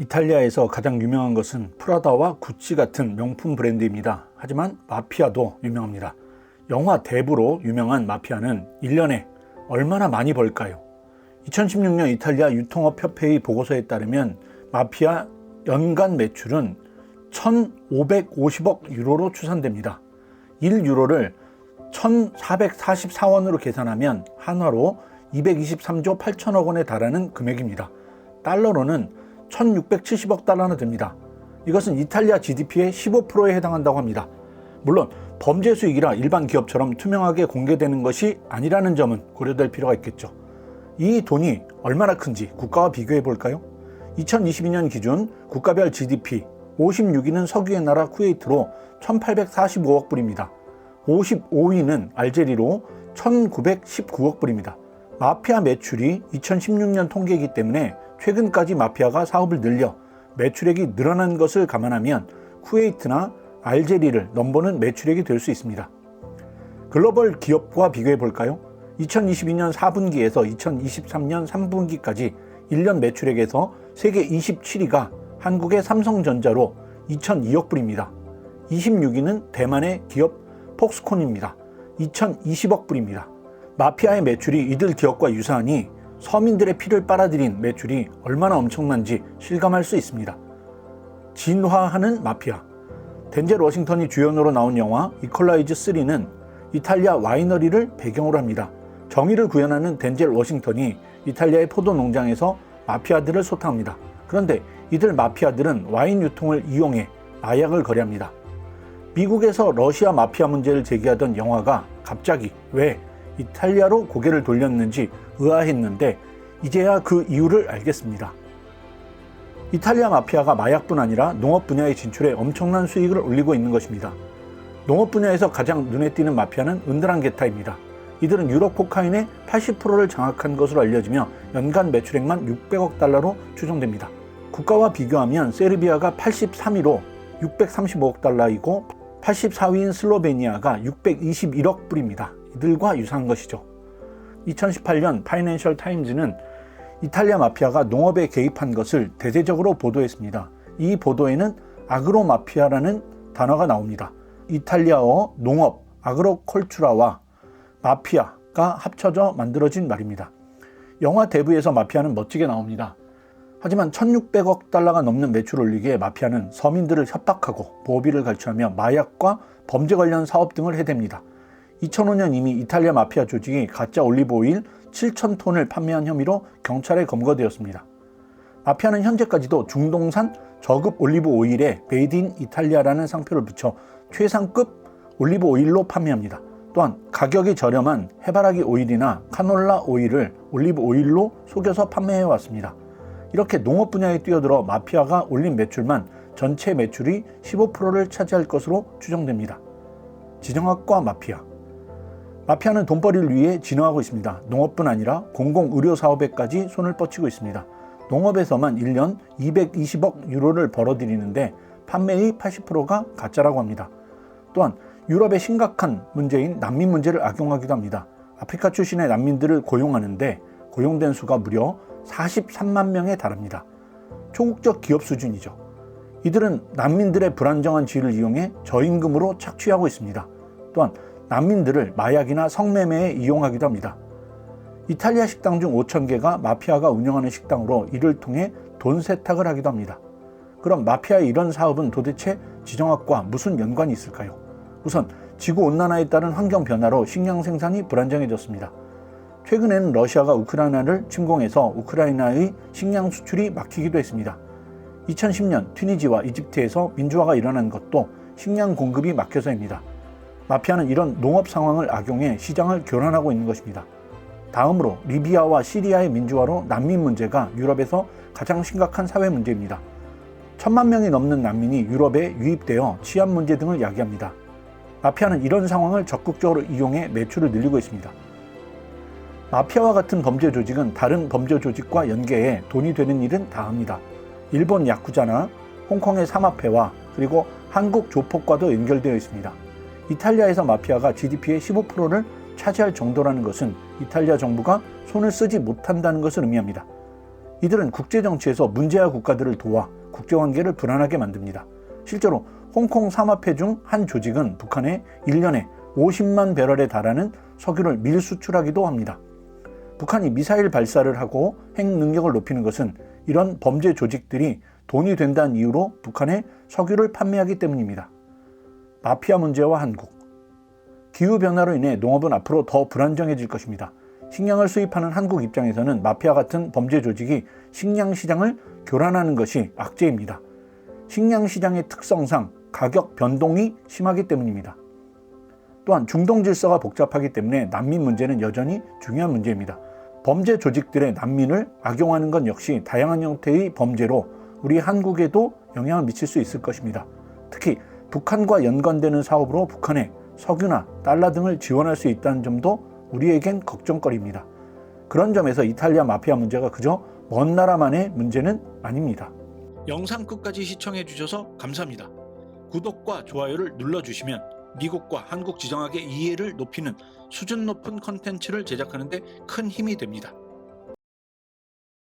이탈리아에서 가장 유명한 것은 프라다와 구찌 같은 명품 브랜드입니다. 하지만 마피아도 유명합니다. 영화 대부로 유명한 마피아는 1년에 얼마나 많이 벌까요? 2016년 이탈리아 유통업협회의 보고서에 따르면 마피아 연간 매출은 1,550억 유로로 추산됩니다. 1유로를 1,444원으로 계산하면 한화로 223조 8천억 원에 달하는 금액입니다. 달러로는 1,670억 달러나 됩니다. 이것은 이탈리아 GDP의 15%에 해당한다고 합니다. 물론 범죄 수익이라 일반 기업처럼 투명하게 공개되는 것이 아니라는 점은 고려될 필요가 있겠죠. 이 돈이 얼마나 큰지 국가와 비교해 볼까요? 2022년 기준 국가별 GDP 56위는 석유의 나라 쿠웨이트로 1,845억 불입니다. 55위는 알제리로 1,919억 불입니다. 마피아 매출이 2016년 통계이기 때문에 최근까지 마피아가 사업을 늘려 매출액이 늘어난 것을 감안하면 쿠웨이트나 알제리를 넘보는 매출액이 될 수 있습니다. 글로벌 기업과 비교해 볼까요? 2022년 4분기에서 2023년 3분기까지 1년 매출액에서 세계 27위가 한국의 삼성전자로 2,002억 불입니다. 26위는 대만의 기업 폭스콘입니다. 2,020억 불입니다. 마피아의 매출이 이들 기업과 유사하니 서민들의 피를 빨아들인 매출이 얼마나 엄청난지 실감할 수 있습니다. 진화하는 마피아. 덴젤 워싱턴이 주연으로 나온 영화 이퀄라이즈 3는 이탈리아 와이너리를 배경으로 합니다. 정의를 구현하는 덴젤 워싱턴이 이탈리아의 포도 농장에서 마피아들을 소탕합니다. 그런데 이들 마피아들은 와인 유통을 이용해 마약을 거래합니다. 미국에서 러시아 마피아 문제를 제기하던 영화가 갑자기 왜 이탈리아로 고개를 돌렸는지 의아했는데 이제야 그 이유를 알겠습니다. 이탈리아 마피아가 마약뿐 아니라 농업 분야에 진출해 엄청난 수익을 올리고 있는 것입니다. 농업 분야에서 가장 눈에 띄는 마피아는 은드랑게타입니다. 이들은 유럽 코카인의 80%를 장악한 것으로 알려지며 연간 매출액만 600억 달러로 추정됩니다. 국가와 비교하면 세르비아가 83위로 635억 달러이고 84위인 슬로베니아가 621억 불입니다. 이들과 유사한 것이죠. 2018년 파이낸셜 타임즈는 이탈리아 마피아가 농업에 개입한 것을 대대적으로 보도했습니다. 이 보도에는 아그로 마피아라는 단어가 나옵니다. 이탈리아어 농업, 아그로컬투라와 마피아가 합쳐져 만들어진 말입니다. 영화 대부에서 마피아는 멋지게 나옵니다. 하지만 1,600억 달러가 넘는 매출을 올리기에 마피아는 서민들을 협박하고 보호비를 갈취하며 마약과 범죄 관련 사업 등을 해댑니다. 2005년 이미 이탈리아 마피아 조직이 가짜 올리브 오일 7,000톤을 판매한 혐의로 경찰에 검거되었습니다. 마피아는 현재까지도 중동산 저급 올리브 오일에 메이드 인 이탈리아라는 상표를 붙여 최상급 올리브 오일로 판매합니다. 또한 가격이 저렴한 해바라기 오일이나 카놀라 오일을 올리브 오일로 속여서 판매해 왔습니다. 이렇게 농업 분야에 뛰어들어 마피아가 올린 매출만 전체 매출이 15%를 차지할 것으로 추정됩니다. 지정학과 마피아. 마피아는 돈벌이를 위해 진화하고 있습니다. 농업뿐 아니라 공공의료사업에까지 손을 뻗치고 있습니다. 농업에서만 1년 220억 유로를 벌어들이는데 판매의 80%가 가짜라고 합니다. 또한 유럽의 심각한 문제인 난민 문제를 악용하기도 합니다. 아프리카 출신의 난민들을 고용하는데 고용된 수가 무려 43만 명에 달합니다. 초국적 기업 수준이죠. 이들은 난민들의 불안정한 지위를 이용해 저임금으로 착취하고 있습니다. 또한 난민들을 마약이나 성매매에 이용하기도 합니다. 이탈리아 식당 중 5,000개가 마피아가 운영하는 식당으로 이를 통해 돈 세탁을 하기도 합니다. 그럼 마피아의 이런 사업은 도대체 지정학과 무슨 연관이 있을까요? 우선 지구온난화에 따른 환경 변화로 식량 생산이 불안정해졌습니다. 최근에는 러시아가 우크라이나를 침공해서 우크라이나의 식량 수출이 막히기도 했습니다. 2010년 튀니지와 이집트에서 민주화가 일어난 것도 식량 공급이 막혀서입니다. 마피아는 이런 농업 상황을 악용해 시장을 교란하고 있는 것입니다. 다음으로 리비아와 시리아의 민주화로 난민 문제가 유럽에서 가장 심각한 사회 문제입니다. 1,000만 명이 넘는 난민이 유럽에 유입되어 치안 문제 등을 야기합니다. 마피아는 이런 상황을 적극적으로 이용해 매출을 늘리고 있습니다. 마피아와 같은 범죄 조직은 다른 범죄 조직과 연계해 돈이 되는 일은 다 합니다. 일본 야쿠자나 홍콩의 사마페와 그리고 한국 조폭과도 연결되어 있습니다. 이탈리아에서 마피아가 GDP의 15%를 차지할 정도라는 것은 이탈리아 정부가 손을 쓰지 못한다는 것을 의미합니다. 이들은 국제정치에서 문제아 국가들을 도와 국제관계를 불안하게 만듭니다. 실제로 홍콩 삼합회 중 한 조직은 북한에 1년에 50만 배럴에 달하는 석유를 밀수출하기도 합니다. 북한이 미사일 발사를 하고 핵 능력을 높이는 것은 이런 범죄 조직들이 돈이 된다는 이유로 북한에 석유를 판매하기 때문입니다. 마피아 문제와 한국. 기후변화로 인해 농업은 앞으로 더 불안정해질 것입니다. 식량을 수입하는 한국 입장에서는 마피아 같은 범죄 조직이 식량 시장을 교란하는 것이 악재입니다. 식량 시장의 특성상 가격 변동이 심하기 때문입니다. 또한 중동 질서가 복잡하기 때문에 난민 문제는 여전히 중요한 문제입니다. 범죄 조직들의 난민을 악용하는 건 역시 다양한 형태의 범죄로 우리 한국에도 영향을 미칠 수 있을 것입니다. 특히 북한과 연관되는 사업으로 북한에 석유나 달러 등을 지원할 수 있다는 점도 우리에겐 걱정거리입니다. 그런 점에서 이탈리아 마피아 문제가 그저 먼 나라만의 문제는 아닙니다. 영상 끝까지 시청해 주셔서 감사합니다. 구독과 좋아요를 눌러주시면 미국과 한국 지정학의 이해를 높이는 수준 높은 컨텐츠를 제작하는 데 큰 힘이 됩니다.